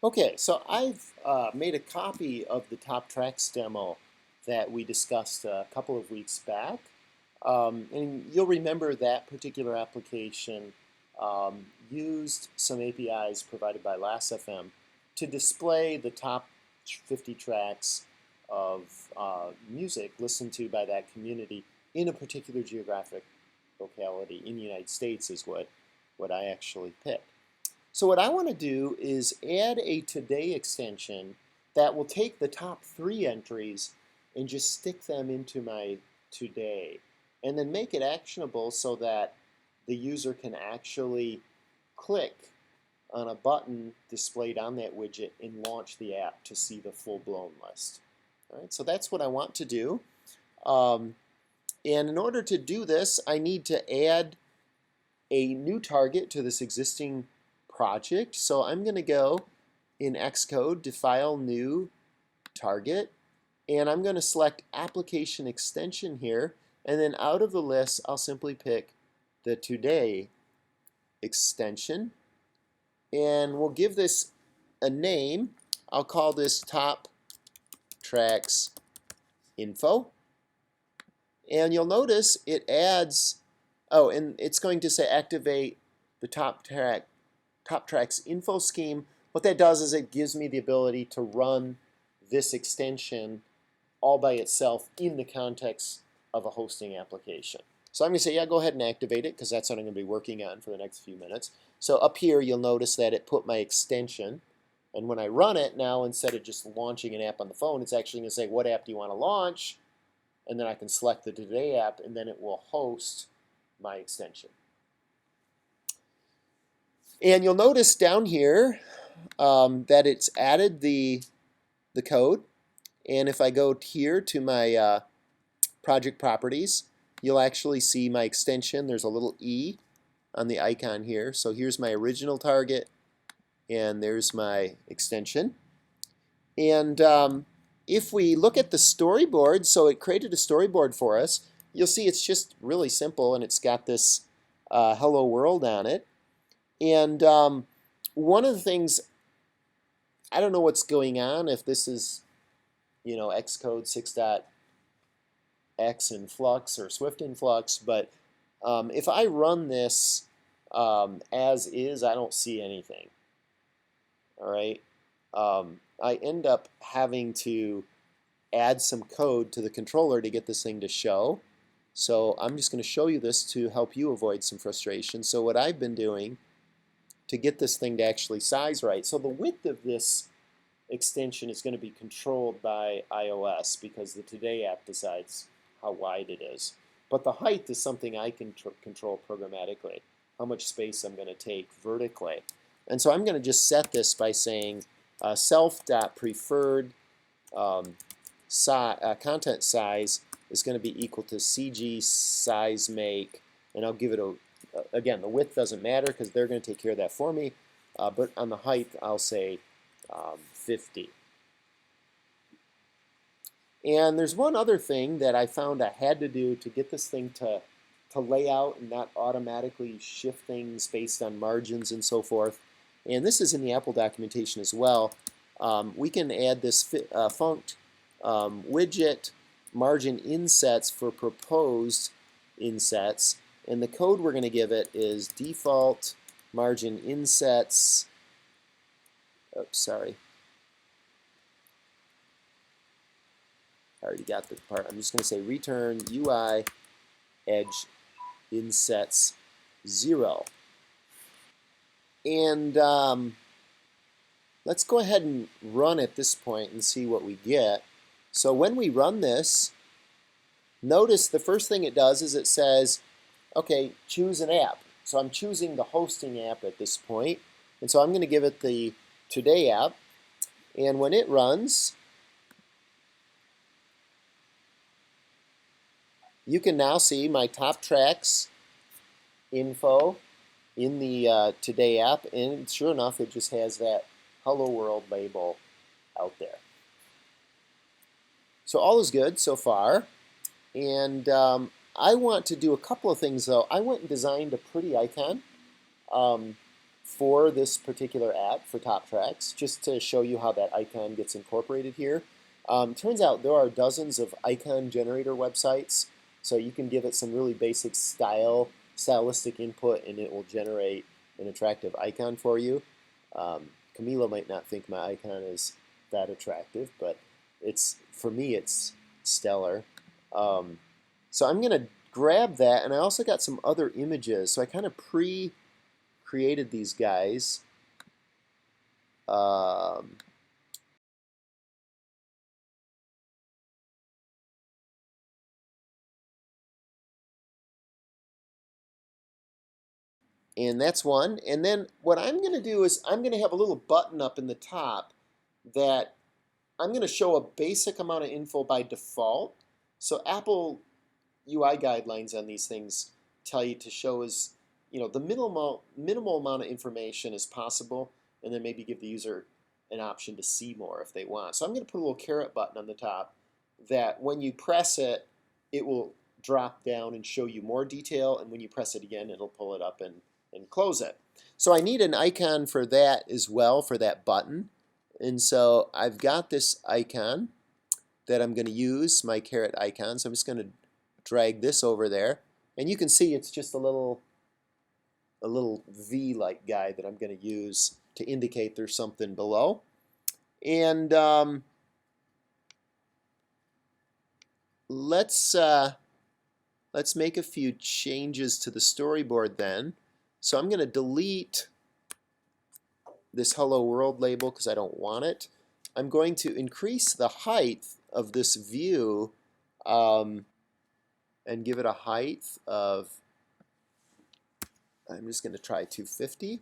Okay, so I've made a copy of the top tracks demo that we discussed a couple of weeks back. And you'll remember that particular application used some APIs provided by Last.fm to display the top 50 tracks of music listened to by that community in a particular geographic locality in the United States is what I actually picked. So what I want to do is add a today extension that will take the top 3 entries and just stick them into my today, and then make it actionable so that the user can actually click on a button displayed on that widget and launch the app to see the full-blown list. All right, so that's what I want to do. And in order to do this, I need to add a new target to this existing project. So I'm going to go in Xcode to File, New, Target, and I'm going to select Application Extension here, and then out of the list I'll simply pick the Today extension, and we'll give this a name. I'll call this Top Tracks Info, and you'll notice it adds, oh, and it's going to say activate the top tracks info scheme. What that does is it gives me the ability to run this extension all by itself in the context of a hosting application. So I'm going to say, yeah, go ahead and activate it, because that's what I'm going to be working on for the next few minutes. So up here, you'll notice that it put my extension. And when I run it now, instead of just launching an app on the phone, it's actually going to say, what app do you want to launch? And then I can select the Today app, and then it will host my extension. And you'll notice down here that it's added the code. And if I go here to my project properties, you'll actually see my extension. There's a little E on the icon here. So here's my original target, and there's my extension. And if we look at the storyboard, so it created a storyboard for us, you'll see it's just really simple, and it's got this hello world on it. And one of the things, I don't know what's going on, if this is, Xcode 6.x in Flux or Swift in Flux, but if I run this as is, I don't see anything. All right. I end up having to add some code to the controller to get this thing to show. So I'm just going to show you this to help you avoid some frustration. So what I've been doing to get this thing to actually size right, so the width of this extension is going to be controlled by iOS, because the Today app decides how wide it is. But the height is something I can control programmatically, how much space I'm going to take vertically. And so I'm going to just set this by saying self.preferred content size is going to be equal to CG size make, and I'll give it again, the width doesn't matter because they're going to take care of that for me, but on the height I'll say 50. And there's one other thing that I found I had to do to get this thing to lay out and not automatically shift things based on margins and so forth. And this is in the Apple documentation as well. We can add this funct widget margin insets for proposed insets. And the code we're going to give it is default margin insets. Oops, sorry. I already got the part. I'm just going to say return UI edge insets 0. And let's go ahead and run at this point and see what we get. So when we run this, notice the first thing it does is it says, okay, choose an app. So I'm choosing the hosting app at this point. And so I'm going to give it the Today app. And when it runs, you can now see my top tracks info in the Today app. And sure enough, it just has that Hello World label out there. So all is good so far. And I want to do a couple of things, though. I went and designed a pretty icon for this particular app for Top Tracks, just to show you how that icon gets incorporated here. Turns out there are dozens of icon generator websites, so you can give it some really basic stylistic input, and it will generate an attractive icon for you. Camilo might not think my icon is that attractive, but for me it's stellar. So I'm going to grab that, and I also got some other images. So I kind of pre-created these guys. And that's one. And then what I'm going to do is I'm going to have a little button up in the top that I'm going to show a basic amount of info by default. So Apple UI guidelines on these things tell you to show as the minimal amount of information as possible, and then maybe give the user an option to see more if they want. So I'm going to put a little caret button on the top that when you press it, it will drop down and show you more detail, and when you press it again, it'll pull it up and close it. So I need an icon for that as well, for that button. And so I've got this icon that I'm going to use, my caret icon. So I'm just going to drag this over there. And you can see it's just a little V-like guy that I'm going to use to indicate there's something below. And let's make a few changes to the storyboard then. So I'm going to delete this hello world label because I don't want it. I'm going to increase the height of this view and give it a height of, I'm just going to try 250.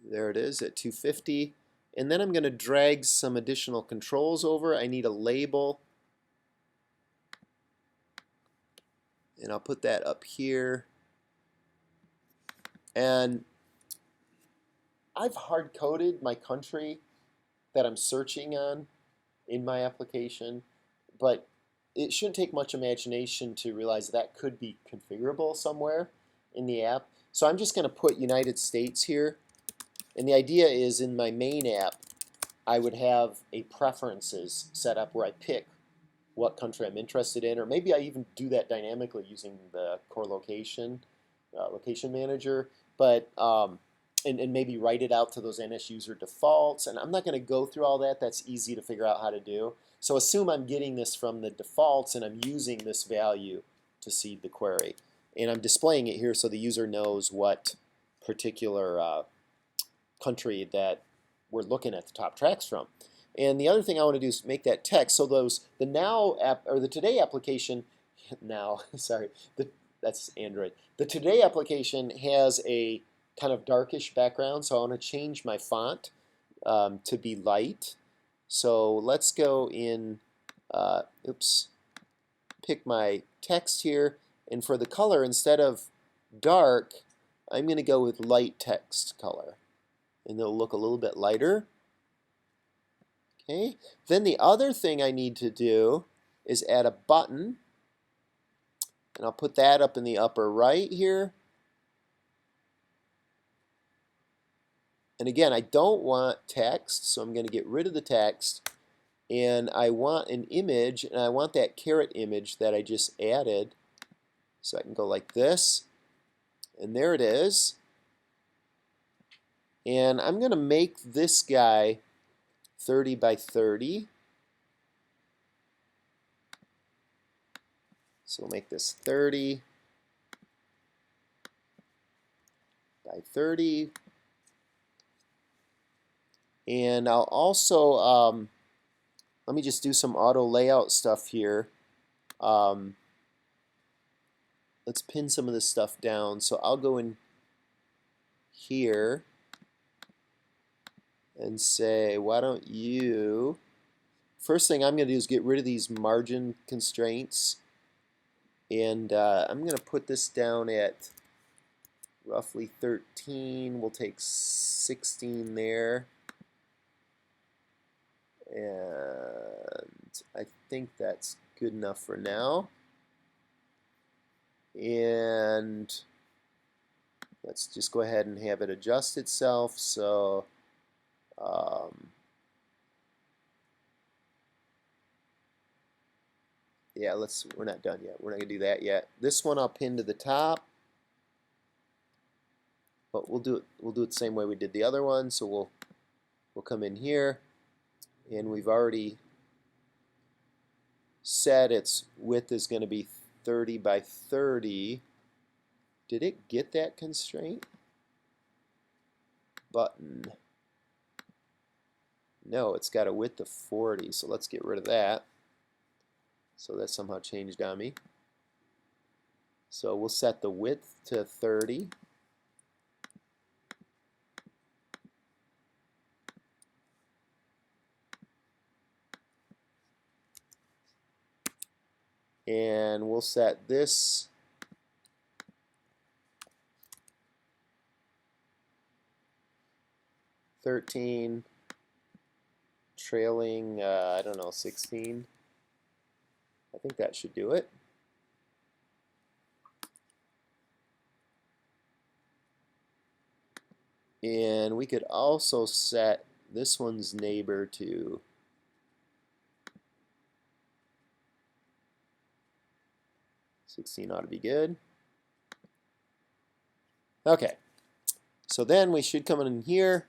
There it is at 250. And then I'm going to drag some additional controls over. I need a label. And I'll put that up here. And I've hard-coded my country that I'm searching on in my application, but it shouldn't take much imagination to realize that could be configurable somewhere in the app. So I'm just going to put United States here. And the idea is in my main app, I would have a preferences set up where I pick what country I'm interested in, or maybe I even do that dynamically using the core location manager, but and maybe write it out to those NS user defaults. And I'm not going to go through all that. That's easy to figure out how to do. So assume I'm getting this from the defaults, and I'm using this value to seed the query. And I'm displaying it here so the user knows what particular country that we're looking at the top tracks from. And the other thing I want to do is make that text. So the now app, or the today application, now, sorry, that's Android. The today application has a kind of darkish background, so I want to change my font to be light. So let's go in, pick my text here, and for the color, instead of dark, I'm going to go with light text color, and it'll look a little bit lighter. Okay. Then the other thing I need to do is add a button, and I'll put that up in the upper right here. And again, I don't want text, so I'm going to get rid of the text. And I want an image, and I want that caret image that I just added. So I can go like this, and there it is. And I'm going to make this guy 30 by 30. So we'll make this 30 by 30. And I'll also, let me just do some auto layout stuff here. Let's pin some of this stuff down. So I'll go in here and say, why don't you, first thing I'm going to do is get rid of these margin constraints. And I'm going to put this down at roughly 13. We'll take 16 there. And I think that's good enough for now. And let's just go ahead and have it adjust itself. So yeah, we're not done yet. We're not gonna do that yet. This one I'll pin to the top, but we'll do it the same way we did the other one. So we'll come in here, and we've already said its width is going to be 30 by 30. Did it get that constraint? Button. No, it's got a width of 40, so let's get rid of that. So that somehow changed on me. So we'll set the width to 30. And we'll set this $13, trailing, I don't know, 16. I think that should do it. And we could also set this one's neighbor to 16 ought to be good. Okay, so then we should come in here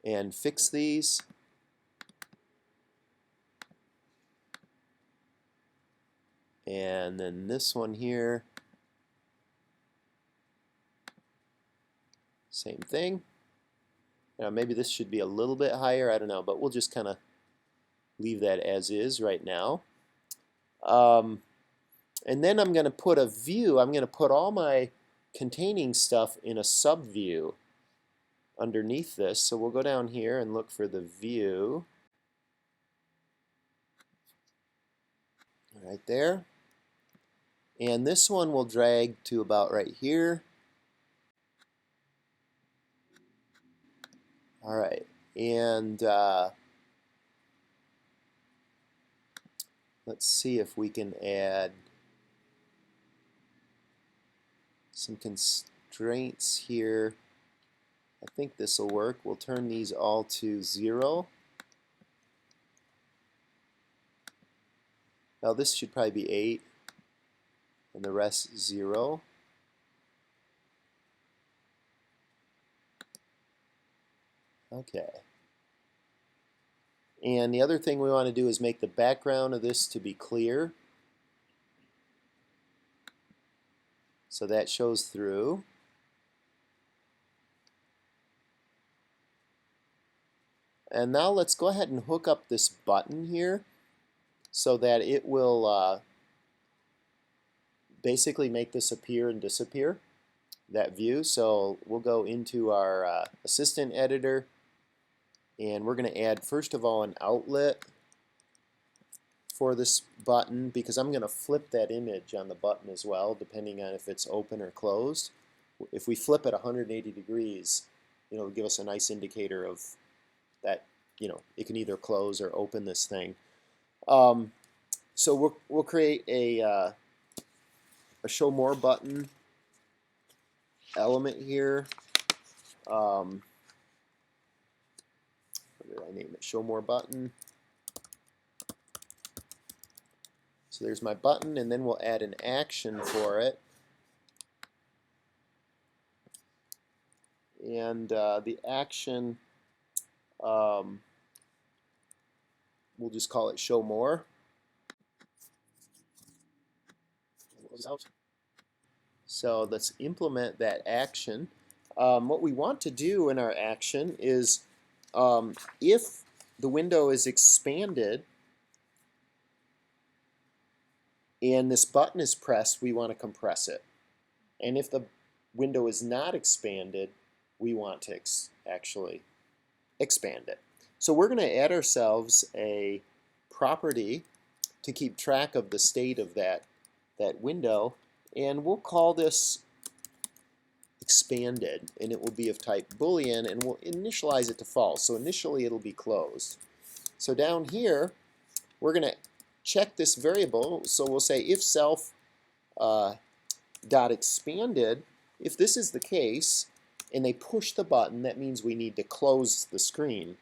and fix these. And then this one here, same thing. Now maybe this should be a little bit higher, I don't know, but we'll just kind of leave that as is right now. And then I'm going to put a view. I'm going to put all my containing stuff in a subview underneath this. So we'll go down here and look for the view. Right there. And this one will drag to about right here. All right. And let's see if we can add some constraints here. I think this will work. We'll turn these all to 0. Now this should probably be 8, and the rest 0. Okay. And the other thing we want to do is make the background of this to be clear. So that shows through. And now let's go ahead and hook up this button here so that it will basically make this appear and disappear, that view. So we'll go into our assistant editor, and we're going to add, first of all, an outlet for this button, because I'm going to flip that image on the button as well, depending on if it's open or closed. If we flip it 180 degrees, it'll give us a nice indicator of that, it can either close or open this thing. So we'll create a show more button element here. What did I name it? Show more button. So there's my button, and then we'll add an action for it. And the action, we'll just call it show more. So let's implement that action. What we want to do in our action is if the window is expanded and this button is pressed, we want to compress it. And if the window is not expanded, we want to actually expand it. So we're going to add ourselves a property to keep track of the state of that window, and we'll call this expanded, and it will be of type Boolean, and we'll initialize it to false. So initially it'll be closed. So down here we're going to check this variable, so we'll say if self dot expanded, if this is the case and they push the button, that means we need to close the screen.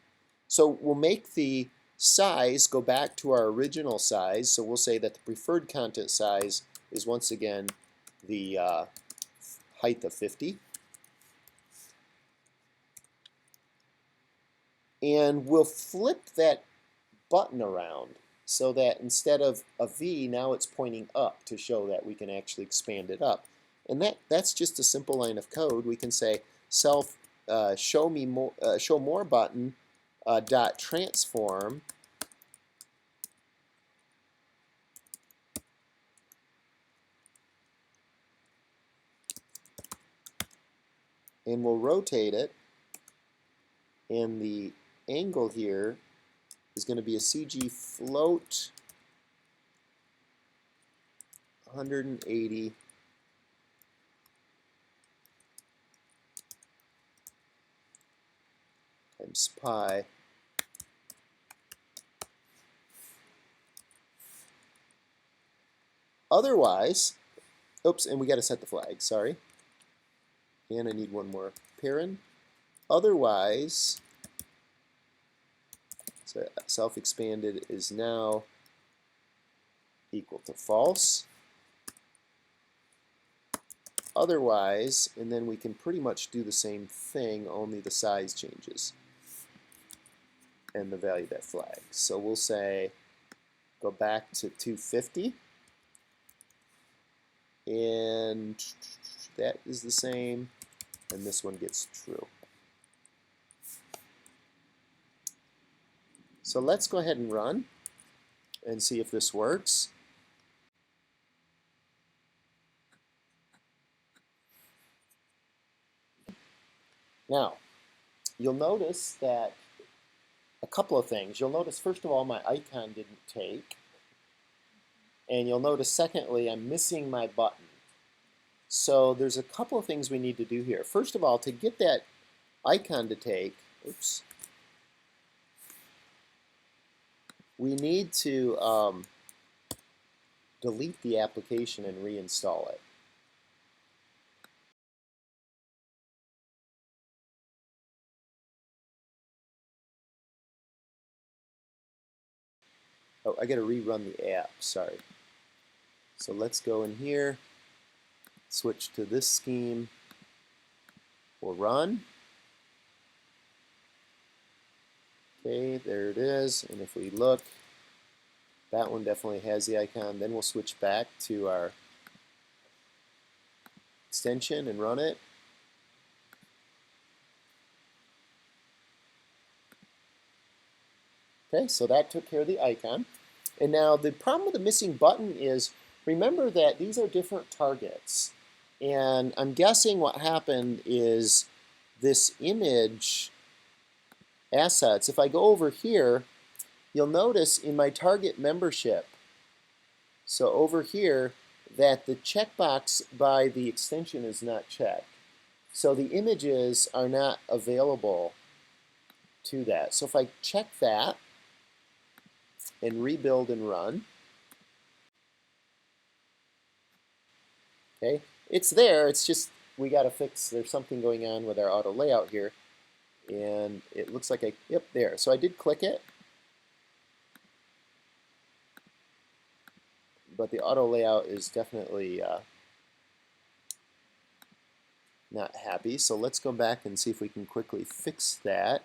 So we'll make the size go back to our original size. So we'll say that the preferred content size is once again the height of 50. And we'll flip that button around so that instead of a V, now it's pointing up to show that we can actually expand it up. And that's just a simple line of code. We can say self show more button dot transform, and we'll rotate it, and the angle here is going to be a CG float 180 times pi. Otherwise, oops, and we got to set the flag, sorry. And I need one more parent. Otherwise, so self-expanded is now equal to false. Otherwise, and then we can pretty much do the same thing, only the size changes and the value of that flag. So we'll say go back to 250, and that is the same, and this one gets true. So let's go ahead and run and see if this works. Now, you'll notice that a couple of things. You'll notice, first of all, my icon didn't take. And you'll notice, secondly, I'm missing my button. So there's a couple of things we need to do here. First of all, to get that icon to take, oops, we need to delete the application and reinstall it. Oh, I got to rerun the app, sorry. So let's go in here, switch to this scheme, we'll run. Okay, there it is, and if we look, that one definitely has the icon. Then we'll switch back to our extension and run it. Okay, so that took care of the icon. And now the problem with the missing button is, remember that these are different targets. And I'm guessing what happened is this image assets, if I go over here, you'll notice in my target membership, so over here, that the checkbox by the extension is not checked. So the images are not available to that. So if I check that and rebuild and run, okay, it's there, it's just we got to fix, there's something going on with our auto layout here, and it looks like yep, there. So I did click it, but the auto layout is definitely not happy. So let's go back and see if we can quickly fix that.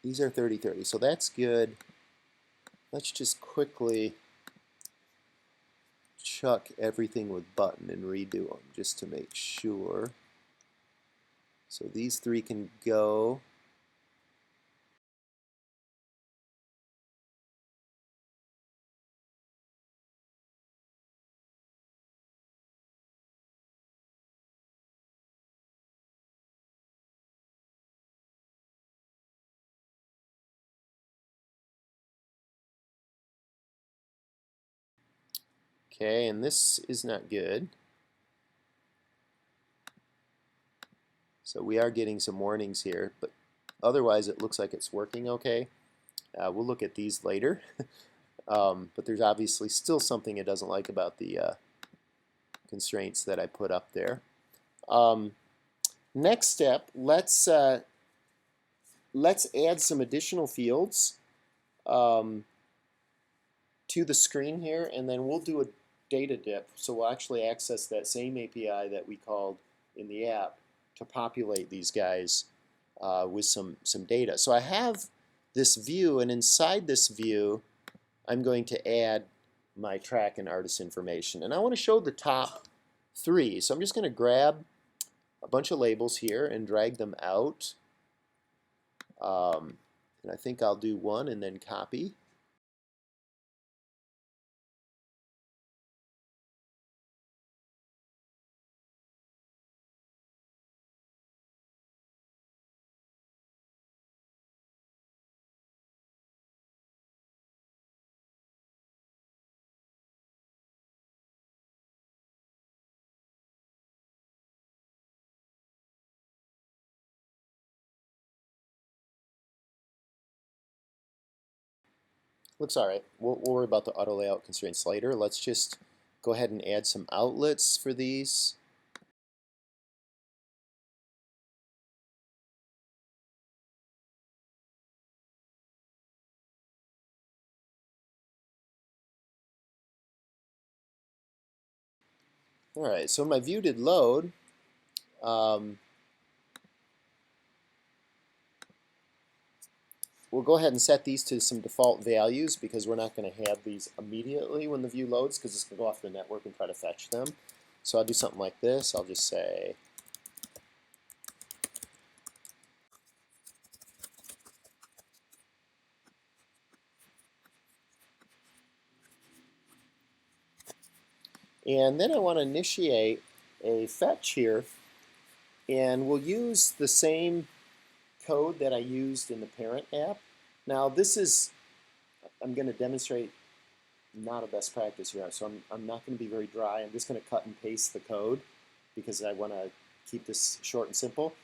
These are 30/30, so that's good. Let's just quickly chuck everything with button and redo them just to make sure. So these three can go. Okay, and this is not good. So we are getting some warnings here, but otherwise it looks like it's working okay. We'll look at these later. But there's obviously still something it doesn't like about the constraints that I put up there. Next step, let's add some additional fields to the screen here, and then we'll do a data dip. So we'll actually access that same API that we called in the app to populate these guys with some data. So I have this view, and inside this view, I'm going to add my track and artist information. And I want to show the top 3. So I'm just going to grab a bunch of labels here and drag them out. And I think I'll do 1 and then copy. Looks all right. We'll worry about the auto layout constraints later. Let's just go ahead and add some outlets for these. All right, so my view did load. We'll go ahead and set these to some default values because we're not going to have these immediately when the view loads because it's going to go off the network and try to fetch them. So I'll do something like this. I'll just say and then I want to initiate a fetch here, and we'll use the same code that I used in the parent app. Now this is, I'm going to demonstrate not a best practice here, so I'm not going to be very dry. I'm just going to cut and paste the code because I want to keep this short and simple.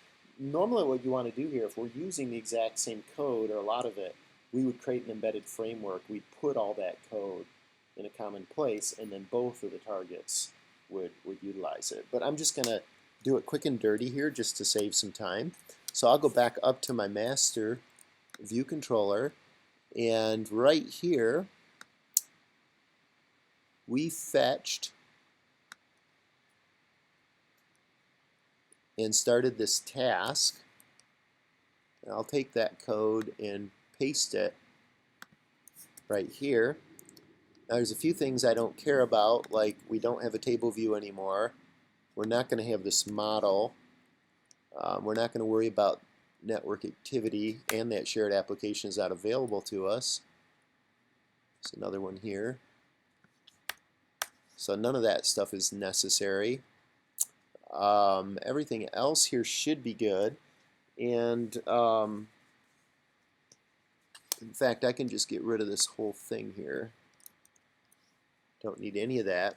Normally what you want to do here, if we're using the exact same code or a lot of it, we would create an embedded framework. We'd put all that code in a common place, and then both of the targets would utilize it. But I'm just going to do it quick and dirty here just to save some time. So I'll go back up to my master view controller, and right here we fetched and started this task. And I'll take that code and paste it right here. Now there's a few things I don't care about, like we don't have a table view anymore. We're not going to have this model. We're not going to worry about network activity, and that shared application is not available to us. There's another one here. So none of that stuff is necessary. Everything else here should be good. And in fact, I can just get rid of this whole thing here. Don't need any of that.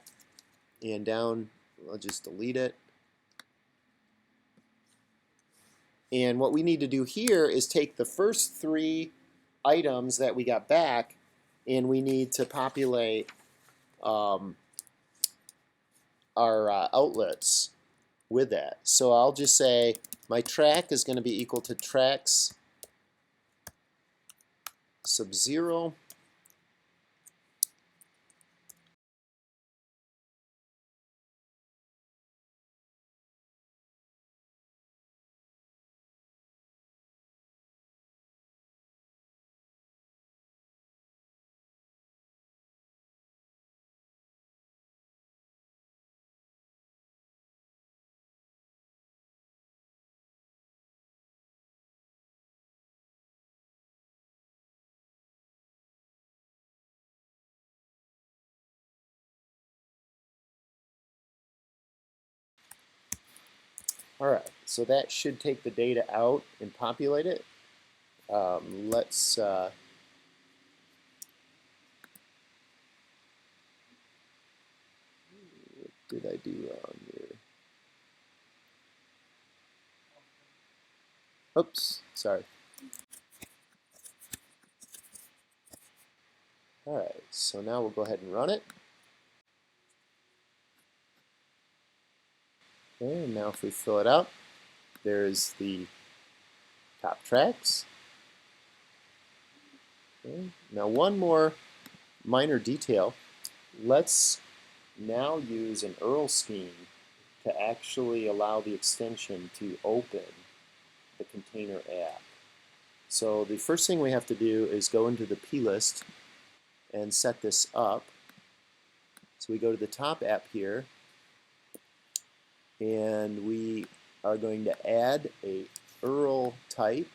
And down, I'll just delete it. And what we need to do here is take the first 3 items that we got back, and we need to populate our outlets with that. So I'll just say my track is going to be equal to tracks sub 0. All right, so that should take the data out and populate it. Let's what did I do wrong here? Oops, sorry. All right, so now we'll go ahead and run it. Okay, and now if we fill it up, there's the top tracks. Okay. Now one more minor detail. Let's now use an URL scheme to actually allow the extension to open the container app. So the first thing we have to do is go into the plist and set this up. So we go to the top app here, and we are going to add a URL type.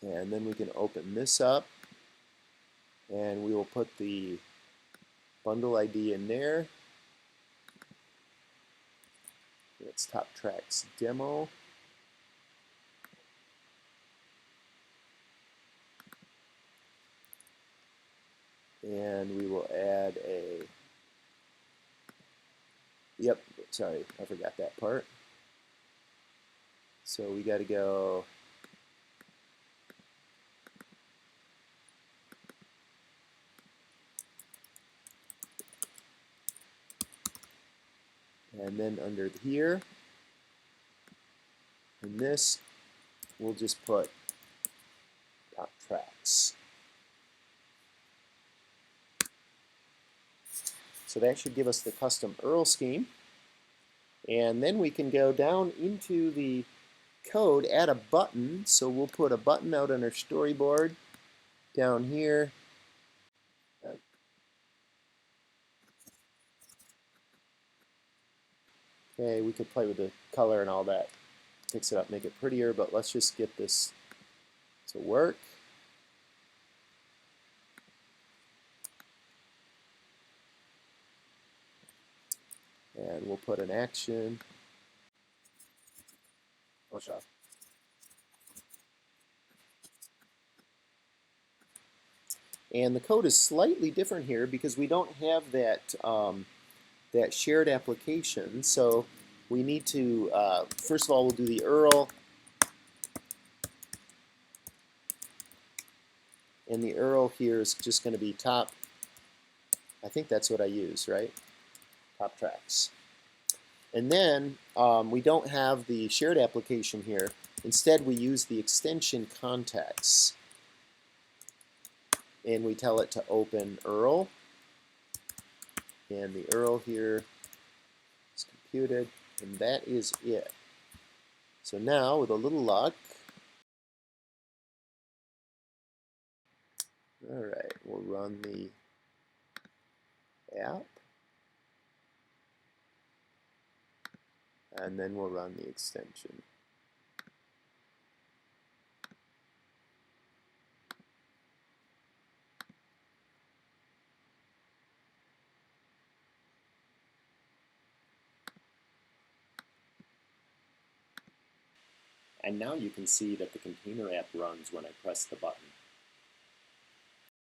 And then we can open this up, and we will put the bundle ID in there. It's Top Tracks Demo. And we will add a, yep, sorry, I forgot that part. So we got to go and then under here, in this, we'll just put Top Tracks. So that should give us the custom URL scheme. And then we can go down into the code, add a button. So we'll put a button out on our storyboard down here. Okay, we could play with the color and all that, fix it up, make it prettier, but let's just get this to work. And we'll put an action. And the code is slightly different here because we don't have that, that shared application. So we need to, first of all, we'll do the URL. And the URL here is just going to be top, I think that's what I use, right? Top tracks. And then we don't have the shared application here. Instead, we use the extension contacts. And we tell it to open URL. And the URL here is computed. And that is it. So now, with a little luck, all right, we'll run the app. And then we'll run the extension. And now you can see that the container app runs when I press the button.